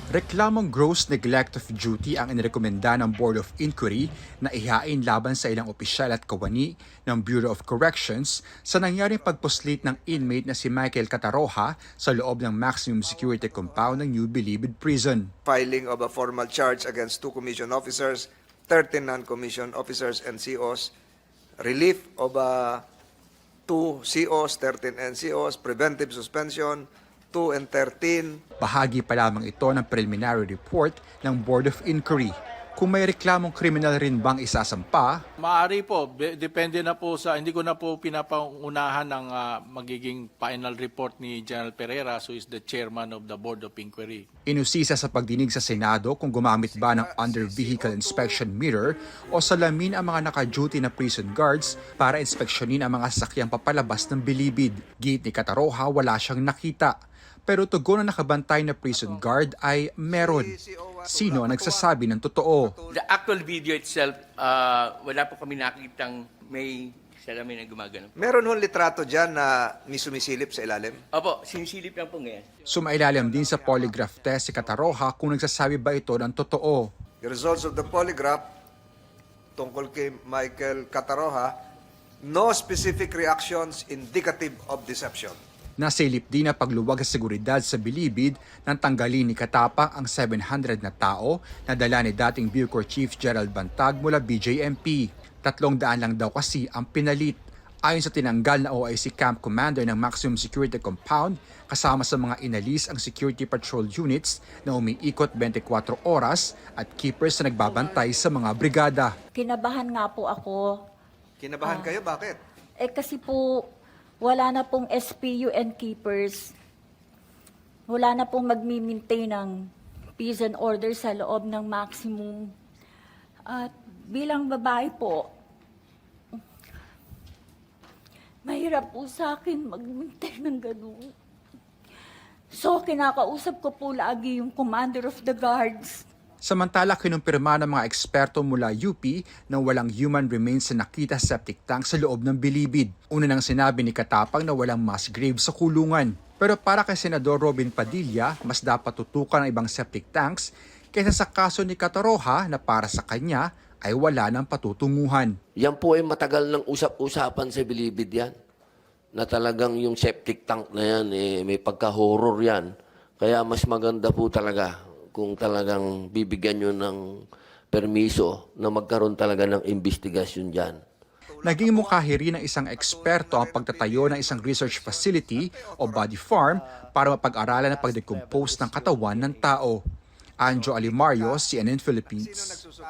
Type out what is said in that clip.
Reklamong gross neglect of duty ang inirekomenda ng Board of Inquiry na ihain laban sa ilang opisyal at kawani ng Bureau of Corrections sa nangyaring pagpuslit ng inmate na si Michael Cataroha sa loob ng maximum security compound ng New Bilibid Prison. Filing of a formal charge against 2 commissioned officers, 13 non-commissioned officers and COs, relief of 2 COs, 13 NCOs, preventive suspension, 2 and 13. Bahagi pa lamang ito ng preliminary report ng Board of Inquiry. Kung may reklamong kriminal rin bang isasampa, maaari po, depende na po sa, hindi ko na po pinapangunahan ng magiging final report ni General Pereira, who is the chairman of the Board of Inquiry. inusisa sa pagdinig sa Senado kung gumamit ba ng under-vehicle inspection mirror o salamin ang mga naka-duty na prison guards para inspeksyonin ang mga sasakyang papalabas ng Bilibid. Gate ni Cataroha, wala siyang nakita. Pero tugon ng nakabantay na prison guard ay meron. Sino ang nagsasabi ng totoo? The actual video itself, wala po kami nakitang may salamin na gumagano. Meron hong litrato dyan na may sumisilip sa ilalim? Opo, sinisilip lang po ngayon. Sumailalim din sa polygraph test si Cataroha kung nagsasabi ba ito ng totoo. The results of the polygraph tungkol kay Michael Cataroha, no specific reactions indicative of deception. Nasilip din na pagluwag sa seguridad sa Bilibid nang tanggalin ni Katapang ang 700 na tao na dala ni dating Bucor Chief Gerald Bantag mula BJMP. 300 lang daw kasi ang pinalit. Ayon sa tinanggal na OIC Camp Commander ng Maximum Security Compound, kasama sa mga inalis ang security patrol units na umiikot 24 oras at keepers na nagbabantay sa mga brigada. Kinabahan nga po ako. Kinabahan kayo? Bakit? Kasi po, wala na pong SPU and keepers. Wala na pong magmi-maintain ng peace and order sa loob ng maximum. At bilang babae po, mahirap po sa akin mag-maintain ng ganun. So, kinakausap ko po lagi yung commander of the guards. Samantala, kinumpirma ng mga eksperto mula UP na walang human remains na nakita sa septic tank sa loob ng Bilibid. Una nang sinabi ni Katapang na walang mass grave sa kulungan. Pero para kay Senador Robin Padilla, mas dapat tutukan ang ibang septic tanks kaysa sa kaso ni Cataroha na para sa kanya ay wala ng patutunguhan. Yan po ay matagal ng usap-usapan sa Bilibid yan. Na talagang yung septic tank na yan, may pagka-horror yan. Kaya mas maganda po talaga kung talagang bibigyan nyo ng permiso na magkaroon talaga ng investigasyon dyan. Naging mukahiri ng isang eksperto ang pagtatayo ng isang research facility o body farm para mapag-aralan ang pagdecompose ng katawan ng tao. Anjo Alimario, CNN Philippines.